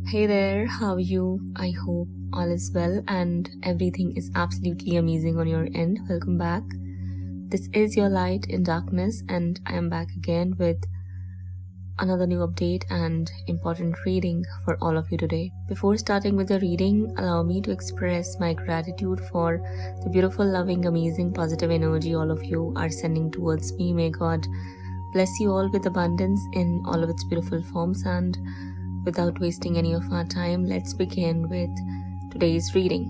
Hey there, how are you? I hope all is well and everything is absolutely amazing on your end. Welcome back. This is your light in darkness, and I am back again with another new update and important reading for all of you today. Before starting with the reading, allow me to express my gratitude for the beautiful, loving, amazing, positive energy all of you are sending towards me. May God bless you all with abundance in all of its beautiful forms, and without wasting any of our time, let's begin with today's reading.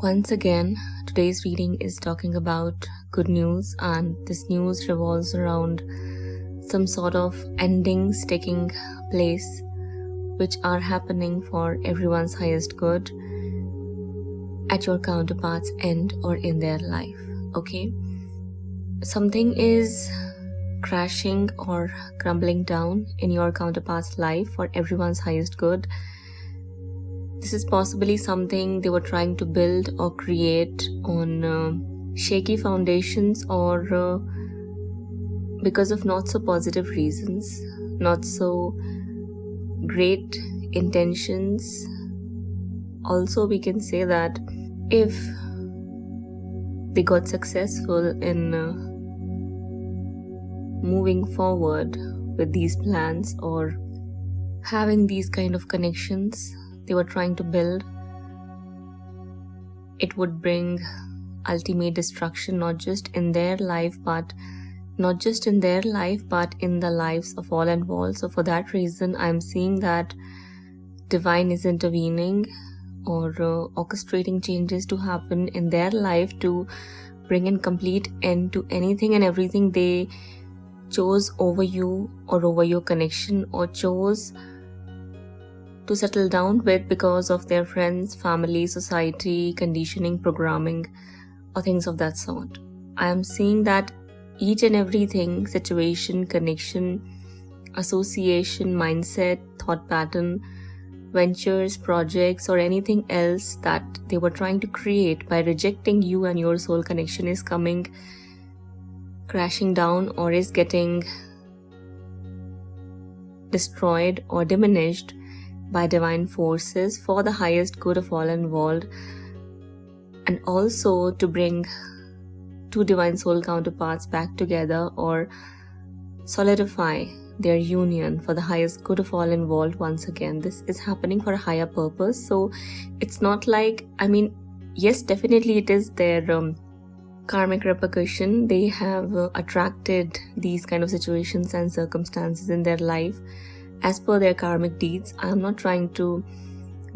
Once again, today's reading is talking about good news, and this news revolves around some sort of endings taking place which are happening for everyone's highest good at your counterpart's end or in their life. Okay? Something is crashing or crumbling down in your counterpart's life for everyone's highest good. This is possibly something they were trying to build or create on shaky foundations, or because of not so positive reasons, not so great intentions. Also, we can say that if they got successful in moving forward with these plans or having these kind of connections they were trying to build, it would bring ultimate destruction, not just in their life but in the lives of all involved. So for that reason, I'm seeing that divine is intervening or orchestrating changes to happen in their life to bring in complete end to anything and everything they chose over you or over your connection, or chose to settle down with because of their friends, family, society, conditioning, programming, or things of that sort. I am seeing that each and everything, situation, connection, association, mindset, thought pattern, ventures, projects, or anything else that they were trying to create by rejecting you and your soul connection is coming crashing down or is getting destroyed or diminished by divine forces for the highest good of all involved, and also to bring two divine soul counterparts back together or solidify their union for the highest good of all involved. Once again, this is happening for a higher purpose. So it's not like, yes, definitely it is their karmic repercussion. They have attracted these kind of situations and circumstances in their life as per their karmic deeds. I'm not trying to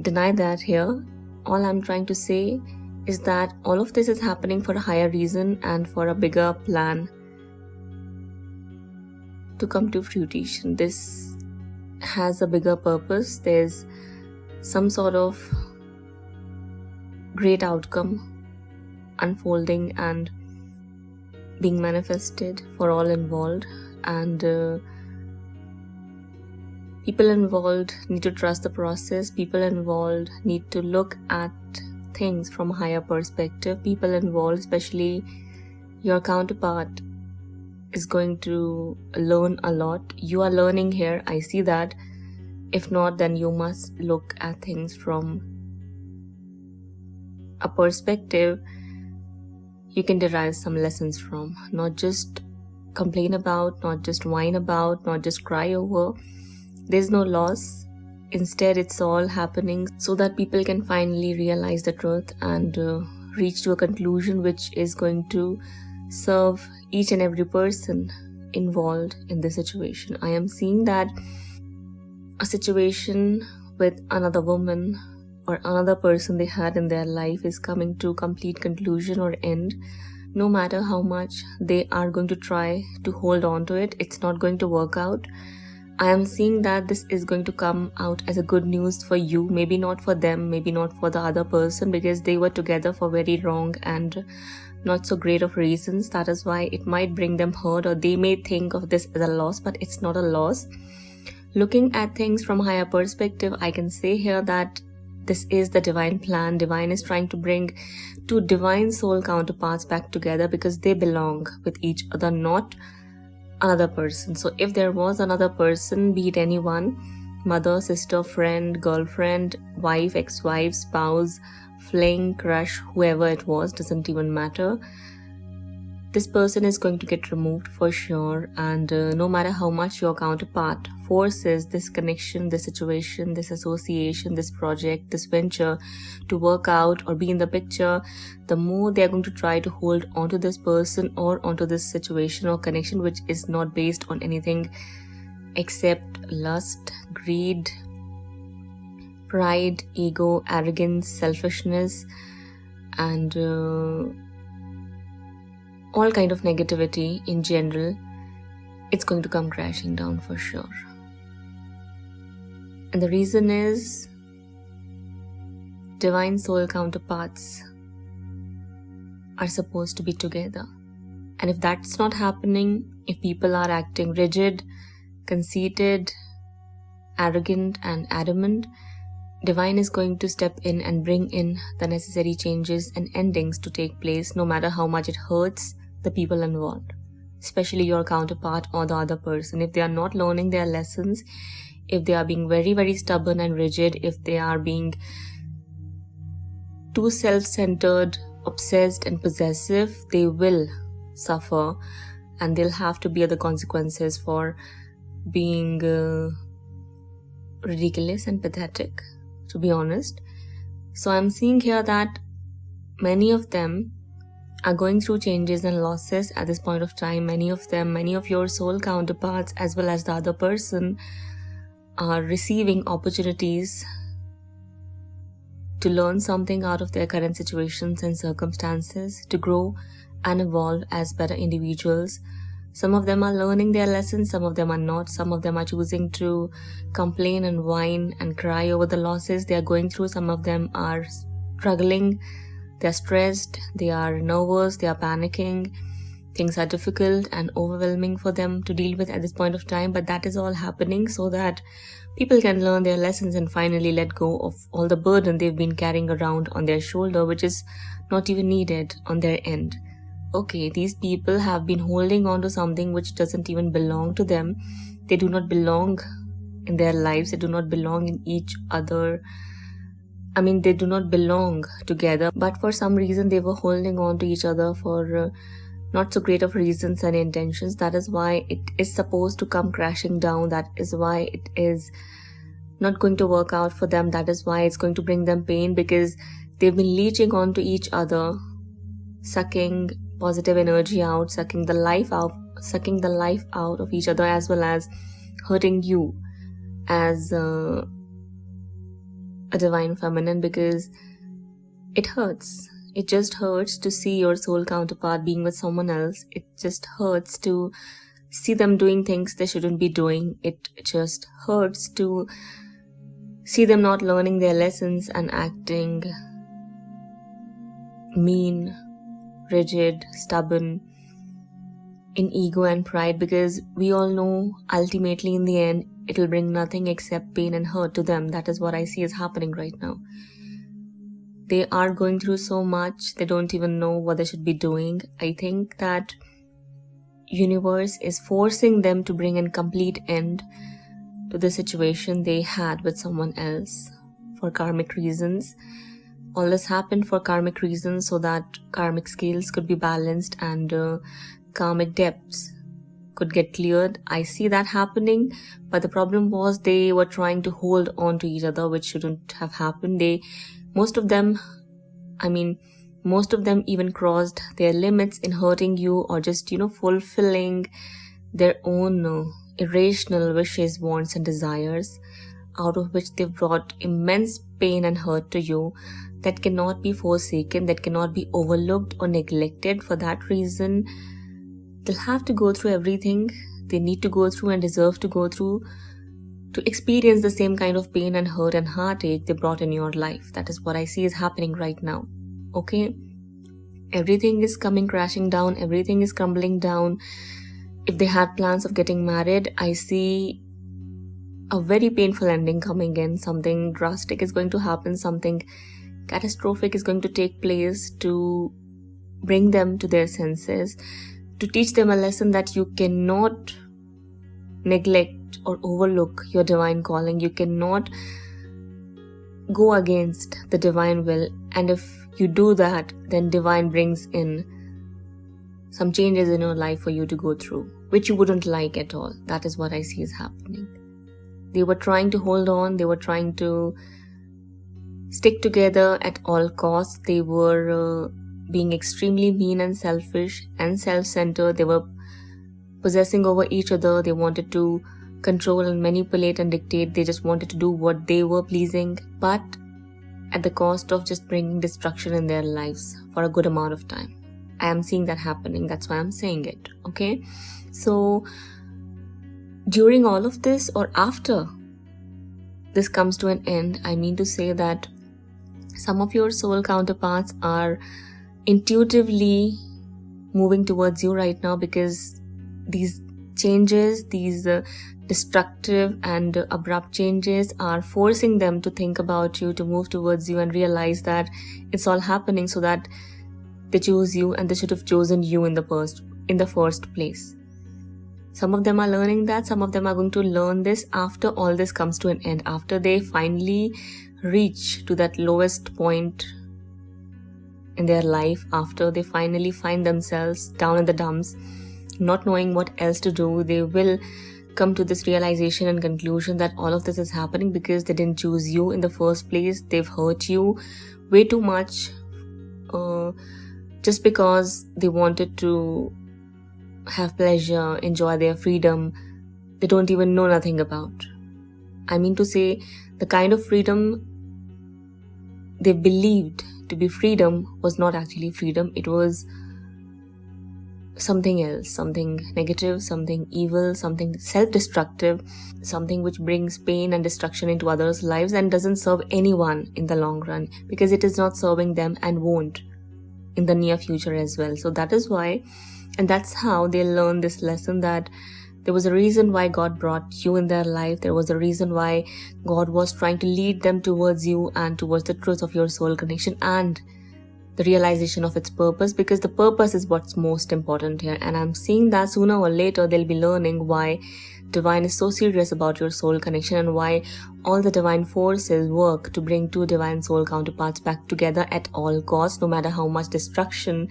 deny that here. All I'm trying to say is that all of this is happening for a higher reason and for a bigger plan to come to fruition. This has a bigger purpose. There's some sort of great outcome unfolding and being manifested for all involved, and people involved need to trust the process. People involved need to look at things from a higher perspective. People involved, especially your counterpart, is going to learn a lot. You are learning here, I see that. If not, then you must look at things from a perspective you can derive some lessons from. Not just complain about, not just whine about, not just cry over. There's no loss. Instead, it's all happening so that people can finally realize the truth and reach to a conclusion which is going to serve each and every person involved in this situation. I am seeing that a situation with another woman or another person they had in their life is coming to complete conclusion or end. No matter how much they are going to try to hold on to it, it's not going to work out. I am seeing that this is going to come out as a good news for you, maybe not for them, maybe not for the other person, because they were together for very wrong and not so great of reasons. That is why it might bring them hurt, or they may think of this as a loss, but it's not a loss. Looking at things from a higher perspective, I can say here that this is the divine plan. Divine is trying to bring two divine soul counterparts back together because they belong with each other, not another person. So if there was another person, be it anyone, mother, sister, friend, girlfriend, wife, ex-wife, spouse, fling, crush, whoever it was, doesn't even matter. This person is going to get removed for sure, and no matter how much your counterpart forces this connection, this situation, this association, this project, this venture to work out or be in the picture, the more they are going to try to hold onto this person or onto this situation or connection, which is not based on anything except lust, greed, pride, ego, arrogance, selfishness, and all kind of negativity in general. It's going to come crashing down for sure. And the reason is divine soul counterparts are supposed to be together. And if that's not happening, if people are acting rigid, conceited, arrogant, and adamant, divine is going to step in and bring in the necessary changes and endings to take place, no matter how much it hurts the people involved, especially your counterpart or the other person. If they are not learning their lessons, if they are being very, very stubborn and rigid, if they are being too self-centered, obsessed, and possessive, they will suffer, and they'll have to bear the consequences for being ridiculous and pathetic, to be honest. So I'm seeing here that many of them are going through changes and losses at this point of time. Many of your soul counterparts, as well as the other person, are receiving opportunities to learn something out of their current situations and circumstances, to grow and evolve as better individuals. Some of them are learning their lessons, some of them are not. Some of them are choosing to complain and whine and cry over the losses they are going through. Some of them are struggling, they are stressed, they are nervous, they are panicking. Things are difficult and overwhelming for them to deal with at this point of time, but that is all happening so that people can learn their lessons and finally let go of all the burden they've been carrying around on their shoulder, which is not even needed on their end. Okay, these people have been holding on to something which doesn't even belong to them. They do not belong in their lives. They do not belong in each other. They do not belong together. But for some reason, they were holding on to each other for not so great of reasons and intentions. That is why it is supposed to come crashing down. That is why it is not going to work out for them. That is why it's going to bring them pain, because they've been leeching on to each other, sucking positive energy out, sucking the life out of each other, as well as hurting you as a divine feminine, because it hurts. It just hurts to see your soul counterpart being with someone else. It just hurts to see them doing things they shouldn't be doing. It just hurts to see them not learning their lessons and acting mean, rigid, stubborn, in ego and pride, because we all know ultimately in the end it'll bring nothing except pain and hurt to them. That is what I see is happening right now. They are going through so much, they don't even know what they should be doing. I think that universe is forcing them to bring a complete end to the situation they had with someone else for karmic reasons. All this happened for karmic reasons, so that karmic scales could be balanced and karmic depths could get cleared. I see that happening, but the problem was they were trying to hold on to each other, which shouldn't have happened. Most of them even crossed their limits in hurting you, or just, fulfilling their own irrational wishes, wants, and desires, out of which they've brought immense pain and hurt to you that cannot be forsaken, that cannot be overlooked or neglected. For that reason, they'll have to go through everything they need to go through and deserve to go through to experience the same kind of pain and hurt and heartache they brought in your life. That is what I see is happening right now. Okay? Everything is coming crashing down. Everything is crumbling down. If they had plans of getting married, I see a very painful ending coming in. Something drastic is going to happen. Something catastrophic is going to take place to bring them to their senses, to teach them a lesson that you cannot neglect neglect or overlook your divine calling. You cannot go against the divine will, and if you do that, then divine brings in some changes in your life for you to go through, which you wouldn't like at all. That is what I see is happening. They were trying to hold on, they were trying to stick together at all costs. They were being extremely mean and selfish and self-centered. They were possessing over each other. They wanted to control and manipulate and dictate. They just wanted to do what they were pleasing, but at the cost of just bringing destruction in their lives for a good amount of time. I am seeing that happening. That's why I'm saying it. Okay. So during all of this, or after this comes to an end, I mean to say that some of your soul counterparts are intuitively moving towards you right now, because these changes, these destructive and abrupt changes are forcing them to think about you, to move towards you and realize that it's all happening so that they choose you, and they should have chosen you in the first place. Some of them are learning that. Some of them are going to learn this after all this comes to an end, after they finally reach to that lowest point in their life, after they finally find themselves down in the dumps, not knowing what else to do. They will come to this realization and conclusion that all of this is happening because they didn't choose you in the first place. They've hurt you way too much just because they wanted to have pleasure, enjoy their freedom they don't even know nothing about. I mean to say, the kind of freedom they believed to be freedom was not actually freedom. It was something else, something negative, something evil, something self-destructive, something which brings pain and destruction into others' lives and doesn't serve anyone in the long run, because it is not serving them and won't in the near future as well. So that is why, and that's how they learn this lesson, that there was a reason why God brought you in their life. There was a reason why God was trying to lead them towards you and towards the truth of your soul connection and the realization of its purpose, because the purpose is what's most important here. And I'm seeing that sooner or later they'll be learning why divine is so serious about your soul connection and why all the divine forces work to bring two divine soul counterparts back together at all costs, no matter how much destruction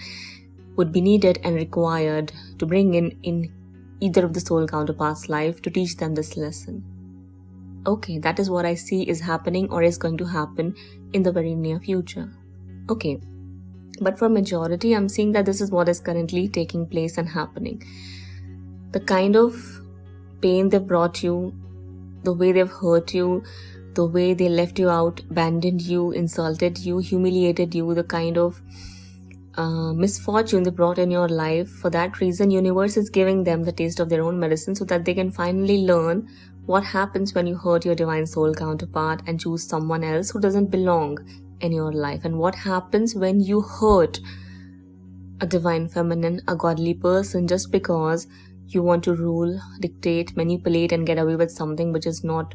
would be needed and required to bring in either of the soul counterparts' life to teach them this lesson. Okay, that is what I see is happening or is going to happen in the very near future. Okay, but for majority, I'm seeing that this is what is currently taking place and happening. The kind of pain they've brought you, the way they've hurt you, the way they left you out, abandoned you, insulted you, humiliated you, the kind of misfortune they brought in your life. For that reason, universe is giving them the taste of their own medicine so that they can finally learn what happens when you hurt your divine soul counterpart and choose someone else who doesn't belong in your life, and what happens when you hurt a divine feminine, a godly person, just because you want to rule, dictate, manipulate and get away with something which is not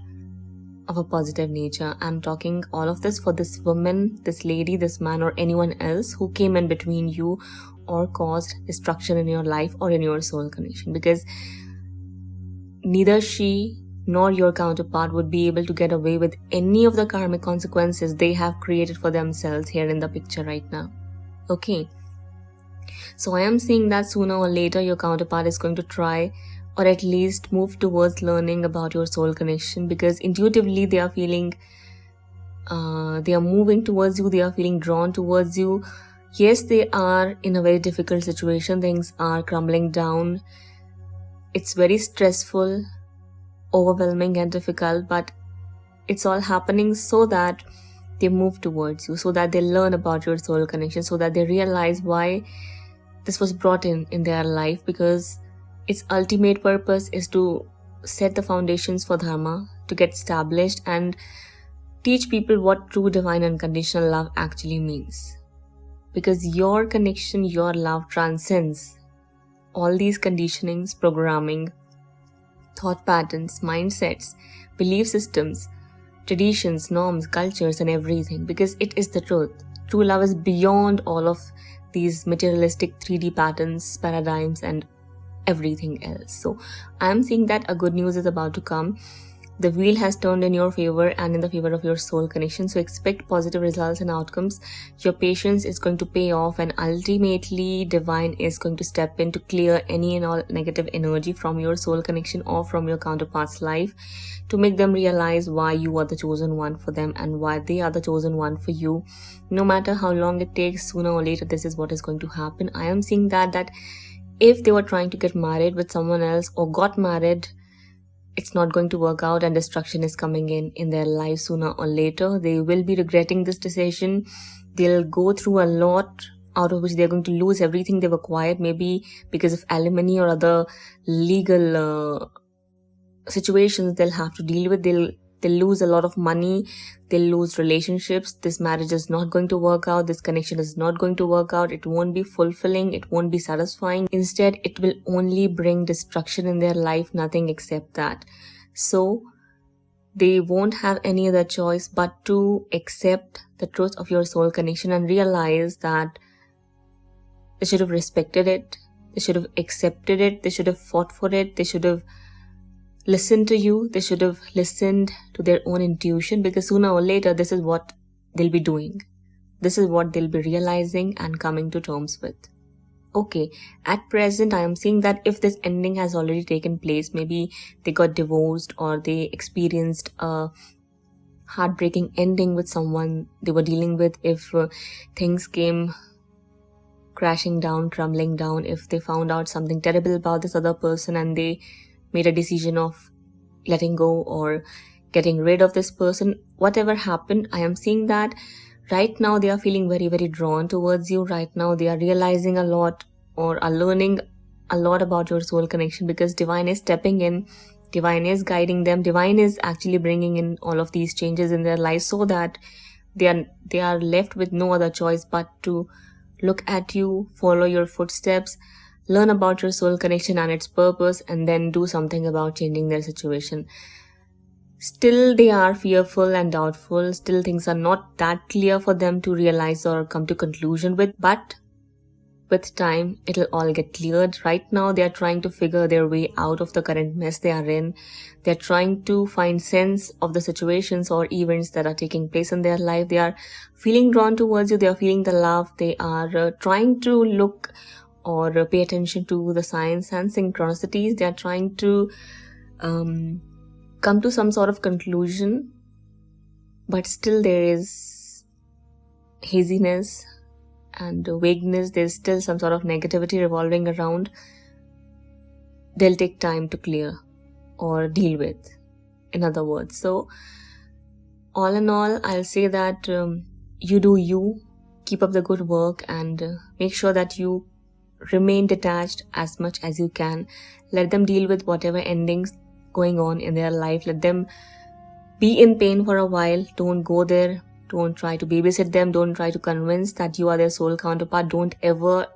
of a positive nature. I'm talking all of this for this woman, this lady, this man or anyone else who came in between you or caused destruction in your life or in your soul connection, because neither she nor your counterpart would be able to get away with any of the karmic consequences they have created for themselves here in the picture right now. Okay, so I am seeing that sooner or later your counterpart is going to try or at least move towards learning about your soul connection, because intuitively they are feeling they are moving towards you, they are feeling drawn towards you. Yes, they are in a very difficult situation, things are crumbling down, it's very stressful, overwhelming and difficult, but it's all happening so that they move towards you, so that they learn about your soul connection, so that they realize why this was brought in their life, because its ultimate purpose is to set the foundations for dharma, to get established and teach people what true divine unconditional love actually means. Because your connection, your love transcends all these conditionings, programming, thought patterns, mindsets, belief systems, traditions, norms, cultures and everything, because it is the truth. True love is beyond all of these materialistic 3D patterns, paradigms and everything else. So I'm seeing that a good news is about to come. The wheel has turned in your favor and in the favor of your soul connection. So expect positive results and outcomes. Your patience is going to pay off, and ultimately divine is going to step in to clear any and all negative energy from your soul connection or from your counterpart's life, to make them realize why you are the chosen one for them and why they are the chosen one for you. No matter how long it takes, sooner or later this is what is going to happen. I am seeing that if they were trying to get married with someone else or got married, it's not going to work out, and destruction is coming in their life sooner or later. They will be regretting this decision. They'll go through a lot, out of which they're going to lose everything they've acquired, maybe because of alimony or other legal situations they'll have to deal with. They'll lose a lot of money, they'll lose relationships. This marriage is not going to work out, this connection is not going to work out. It won't be fulfilling, it won't be satisfying. Instead, it will only bring destruction in their life, nothing except that. So they won't have any other choice but to accept the truth of your soul connection and realize that they should have respected it, they should have accepted it, they should have fought for it, they should have listened to you, they should have listened to their own intuition, because sooner or later this is what they'll be doing. This is what they'll be realizing and coming to terms with. Okay, at present I am seeing that if this ending has already taken place, maybe they got divorced or they experienced a heartbreaking ending with someone they were dealing with, if things came crashing down, crumbling down, if they found out something terrible about this other person and they made a decision of letting go or getting rid of this person, whatever happened, I am seeing that right now they are feeling very, very drawn towards you. Right now they are realizing a lot or are learning a lot about your soul connection, because divine is stepping in, divine is guiding them, divine is actually bringing in all of these changes in their lives, so that they are left with no other choice but to look at you, follow your footsteps, learn about your soul connection and its purpose, and then do something about changing their situation. Still, they are fearful and doubtful. Still, things are not that clear for them to realize or come to conclusion with. But with time, it'll all get cleared. Right now, they are trying to figure their way out of the current mess they are in. They're trying to find sense of the situations or events that are taking place in their life. They are feeling drawn towards you. They are feeling the love. They are trying to look or pay attention to the signs and synchronicities. They are trying to come to some sort of conclusion, but still there is haziness and vagueness. There's still some sort of negativity revolving around. They'll take time to clear or deal with, in other words. So all in all, I'll say that you do you, keep up the good work, and make sure that you remain detached as much as you can. Let them deal with whatever endings going on in their life. Let them be in pain for a while. Don't go there. Don't try to babysit them. Don't try to convince that you are their soul counterpart. Don't ever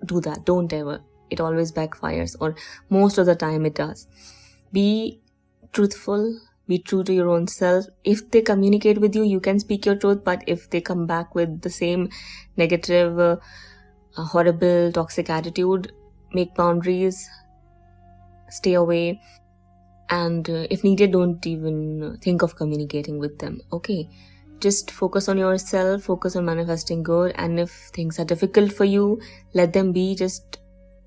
do that. Don't ever. It always backfires, or most of the time it does. Be truthful. Be true to your own self. If they communicate with you, you can speak your truth. But if they come back with the same negative, a horrible, toxic attitude, make boundaries, stay away, and if needed, don't even think of communicating with them. Okay, just focus on yourself, focus on manifesting good, and if things are difficult for you, let them be. Just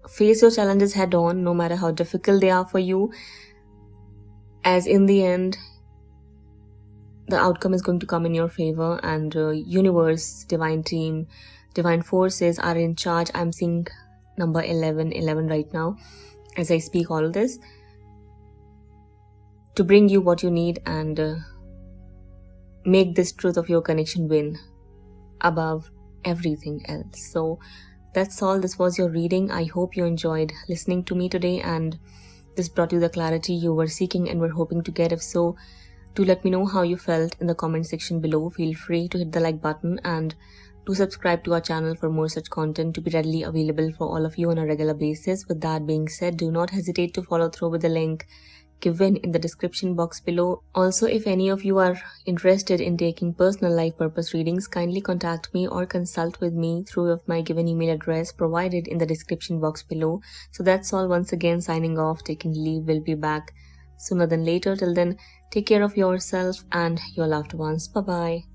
face your challenges head on, no matter how difficult they are for you, as in the end, the outcome is going to come in your favor, and universe, divine team, divine forces are in charge. I'm seeing number 11 right now as I speak all this, to bring you what you need and make this truth of your connection win above everything else. So that's all. This was your reading. I hope you enjoyed listening to me today, and this brought you the clarity you were seeking and were hoping to get. If so, do let me know how you felt in the comment section below. Feel free to hit the like button and do subscribe to our channel for more such content to be readily available for all of you on a regular basis. With that being said, do not hesitate to follow through with the link given in the description box below. Also, if any of you are interested in taking personal life purpose readings, kindly contact me or consult with me through my given email address provided in the description box below. So that's all. Once again, signing off, taking leave. We'll be back sooner than later. Till then, take care of yourself and your loved ones. Bye bye.